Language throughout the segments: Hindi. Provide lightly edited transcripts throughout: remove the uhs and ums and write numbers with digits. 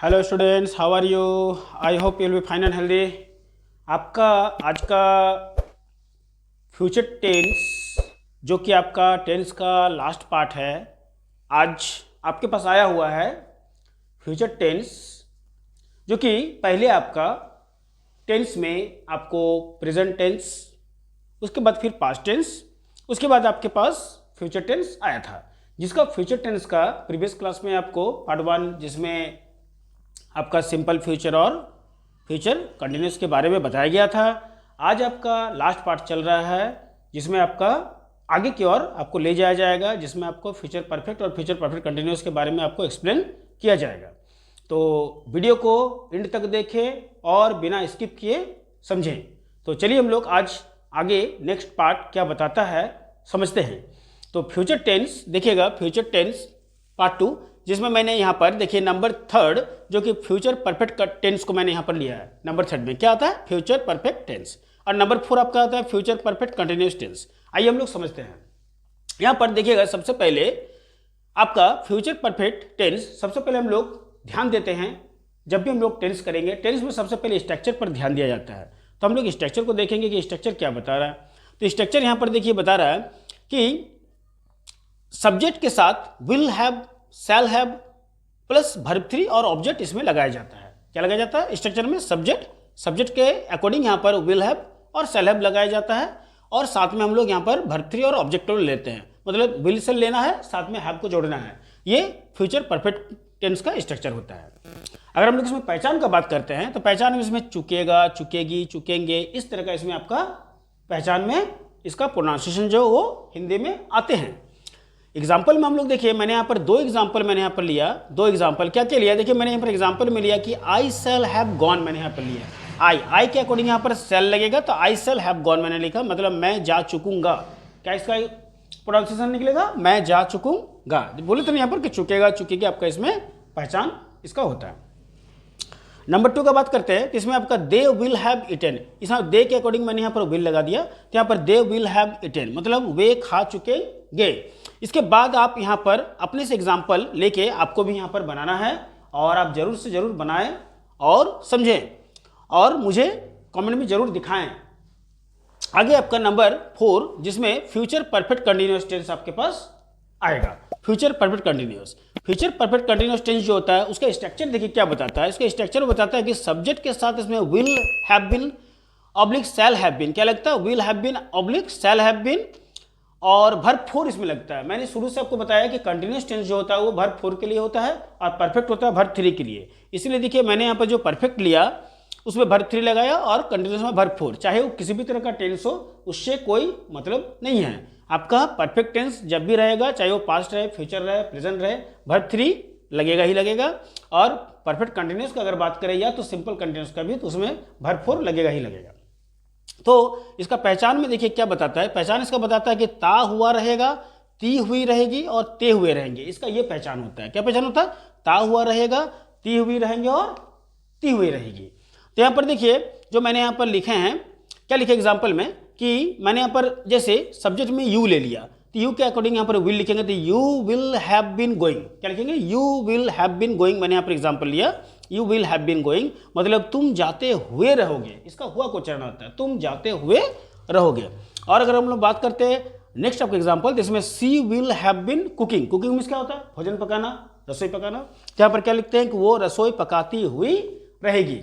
Hello students, how are you? I hope you will be fine and healthy. आपका आज का फ्यूचर टेंस जो कि आपका टेंस का लास्ट पार्ट है, आज आपके पास आया हुआ है। फ्यूचर टेंस जो कि पहले आपका टेंस में आपको प्रेजेंट टेंस, उसके बाद फिर पास्ट टेंस, उसके बाद आपके पास फ्यूचर टेंस आया था, जिसका फ्यूचर टेंस का प्रीवियस क्लास में आपको पार्ट 1 जिसमें आपका सिंपल फ्यूचर और फ्यूचर कंटिन्यूस के बारे में बताया गया था। आज आपका लास्ट पार्ट चल रहा है जिसमें आपका आगे की ओर आपको ले जाया जाएगा, जिसमें आपको फ्यूचर परफेक्ट और फ्यूचर परफेक्ट कंटिन्यूस के बारे में आपको एक्सप्लेन किया जाएगा। तो वीडियो को एंड तक देखें और बिना स्किप किए समझें। तो चलिए हम लोग आज आगे नेक्स्ट पार्ट क्या बताता है समझते हैं। तो फ्यूचर टेंस देखिएगा, फ्यूचर टेंस पार्ट 2 जिसमें मैंने यहाँ पर देखिए नंबर 3 जो कि फ्यूचर परफेक्ट टेंस को मैंने यहाँ पर लिया है। नंबर 3 में क्या आता है? Future perfect tense. और नंबर 4 आपका आता है फ्यूचर परफेक्ट कंटिन्यूस टेंस। आइए हम लोग समझते हैं। यहाँ पर देखिएगा, सबसे पहले आपका फ्यूचर परफेक्ट टेंस, सबसे पहले हम लोग ध्यान देते हैं जब भी हम लोग टेंस करेंगे, टेंस में सबसे पहले स्ट्रक्चर पर ध्यान दिया जाता है। तो हम लोग स्ट्रक्चर को देखेंगे कि स्ट्रक्चर क्या बता रहा है। तो स्ट्रक्चर यहाँ पर देखिए बता रहा है कि सब्जेक्ट के साथ will have, shall have plus verb 3 और ऑब्जेक्ट इसमें लगाया जाता है। क्या लगाया जाता है स्ट्रक्चर में? सब्जेक्ट के अकॉर्डिंग यहाँ पर विल हैव और शैल हैव लगाया जाता है, और साथ में हम लोग यहाँ पर वर्ब 3 और ऑब्जेक्ट को लेते हैं। मतलब विल से लेना है, साथ में हैव को जोड़ना है। ये फ्यूचर परफेक्ट टेंस का स्ट्रक्चर होता है। अगर हम लोग इसमें पहचान का बात करते हैं तो पहचान में इसमें चुकेगा, चुकेगी, चुकेंगे, इस तरह का इसमें आपका पहचान में इसका प्रोनाउंसिएशन जो वो हिंदी में आते हैं। एग्जाम्पल में हम लोग देखिए, मैंने यहाँ पर 2 एग्जाम्पल मैंने यहाँ पर लिया। 2 एग्जाम्पल क्या क्या लिया? देखिए मैंने यहाँ पर एग्जाम्पल में लिया कि आई शैल हैव गॉन, मैंने यहाँ पर लिया। आई के अकॉर्डिंग यहाँ पर शैल लगेगा, तो आई शैल हैव गॉन मैंने लिखा, मतलब मैं जा चुकूंगा। क्या इसका प्रोनाउंसिएशन निकलेगा? मैं जा चुकूंगा। बोले तो यहाँ पर कि चुकेगा, चुकेगी, आपका इसमें पहचान इसका होता है। नंबर 2 का बात करते हैं, इसमें आपका दे विल हैव इटन। इसमें दे के अकॉर्डिंग मैंने यहाँ पर विल लगा दिया, तो यहाँ पर दे विल हैव इटन मतलब वे खा चुकेंगे। इसके बाद आप यहाँ पर अपने से एग्जाम्पल लेके आपको भी यहाँ पर बनाना है, और आप जरूर से जरूर बनाएं और समझें और मुझे कमेंट में जरूर दिखाएं। आगे आपका नंबर 4 जिसमें फ्यूचर परफेक्ट कंटिन्यूअस टेंस आपके पास आएगा। फ्यूचर परफेक्ट कंटिन्यूअस टेंस जो होता है उसका स्ट्रक्चर देखिए क्या बताता है। इसका स्ट्रक्चर बताता है कि सब्जेक्ट के साथ इसमें will have been oblique shall have been, क्या लगता है? Will have been oblique shall have been, और वर्ब 4 इसमें लगता है। मैंने शुरू से आपको बताया कि कंटिन्यूअस टेंस जो होता है वो वर्ब 4 के लिए होता है और परफेक्ट होता है वर्ब 3 के लिए। इसलिए देखिए मैंने यहाँ पर जो परफेक्ट लिया उसमें वर्ब 3 लगाया और कंटिन्यूअस में वर्ब 4। चाहे वो किसी भी तरह का टेंस हो, उससे कोई मतलब नहीं है। आपका परफेक्ट टेंस जब भी रहेगा, चाहे वो पास्ट रहे, फ्यूचर रहे, प्रेजेंट रहे, वर्ब 3 लगेगा ही लगेगा। और परफेक्ट कंटिन्यूअस का अगर बात करें या तो सिंपल कंटिन्यूअस का भी, तो उसमें वर्ब 4 लगेगा ही लगेगा। तो इसका पहचान में देखिए क्या बताता है। पहचान इसका बताता है कि ता हुआ रहेगा, ती हुई रहेगी और ते हुए रहेंगे। इसका ये पहचान होता है। क्या पहचान होता है? ता हुआ रहेगा, ती हुई रहेंगे और ती हुई रहेगी। तो यहाँ पर देखिए जो मैंने यहाँ पर लिखे हैं, क्या लिखे एग्जाम्पल में कि मैंने यहाँ पर जैसे सब्जेक्ट में यू ले लिया, तो यू के अकॉर्डिंग यहाँ पर विल लिखेंगे, तो you will have been going. क्या लिखेंगे? You will have been going. मैंने यहाँ पर एग्जाम्पल लिया, you will have been going मतलब तुम जाते हुए रहोगे। इसका हुआ को उच्चारण होता है, तुम जाते हुए रहोगे। और अगर हम लोग बात करते हैं नेक्स्ट आपका एग्जाम्पल, जिसमें she will have been cooking. Cooking means क्या होता है? भोजन पकाना, रसोई पकाना। यहाँ पर क्या लिखते हैं कि वो रसोई पकाती हुई रहेगी।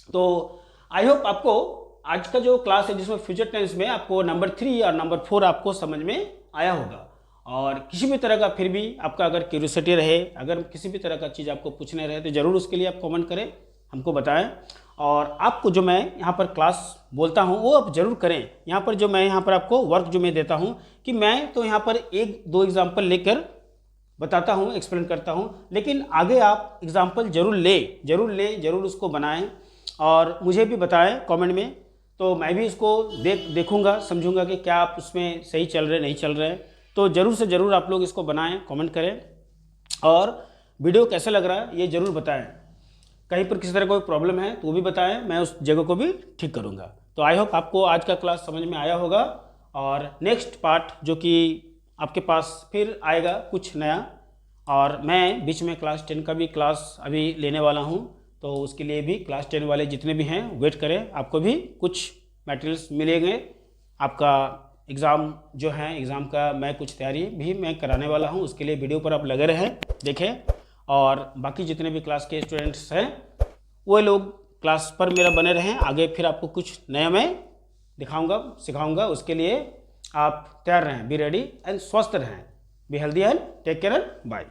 तो आई होप आपको आज का जो क्लास है जिसमें फ्यूचर टेंस में आपको नंबर 3 और नंबर 4 आपको समझ में आया होगा। और किसी भी तरह का फिर भी आपका अगर क्यूरियोसिटी रहे, अगर किसी भी तरह का चीज़ आपको पूछने रहे, तो ज़रूर उसके लिए आप कमेंट करें, हमको बताएं। और आपको जो मैं यहाँ पर क्लास बोलता हूँ वो आप ज़रूर करें। यहाँ पर जो मैं यहाँ पर आपको वर्क जो मैं देता हूँ कि मैं तो यहाँ पर 1-2 एग्जाम्पल लेकर बताता हूँ, एक्सप्लेन करता हूँ, लेकिन आगे आप एग्जाम्पल जरूर उसको बनाएं और मुझे भी बताएं कमेंट में। तो मैं भी इसको देखूंगा, समझूंगा कि क्या आप उसमें सही चल रहे नहीं चल रहे। तो ज़रूर से ज़रूर आप लोग इसको बनाएं, कमेंट करें और वीडियो कैसा लग रहा है ये ज़रूर बताएं। कहीं पर किसी तरह कोई प्रॉब्लम है तो वो भी बताएं, मैं उस जगह को भी ठीक करूंगा। तो आई होप आपको आज का क्लास समझ में आया होगा। और नेक्स्ट पार्ट जो कि आपके पास फिर आएगा कुछ नया, और मैं बीच में क्लास 10 का भी क्लास अभी लेने वाला हूँ, तो उसके लिए भी क्लास 10 वाले जितने भी हैं वेट करें, आपको भी कुछ मटेरियल्स मिलेंगे। आपका एग्ज़ाम जो है, एग्ज़ाम का मैं कुछ तैयारी भी मैं कराने वाला हूँ, उसके लिए वीडियो पर आप लगे रहें, देखें। और बाकी जितने भी क्लास के स्टूडेंट्स हैं वो लोग क्लास पर मेरा बने रहें, आगे फिर आपको कुछ नया मैं दिखाऊंगा, सिखाऊंगा। उसके लिए आप तैयार रहें, बी रेडी एंड स्वस्थ रहें, be healthy and take care and bye.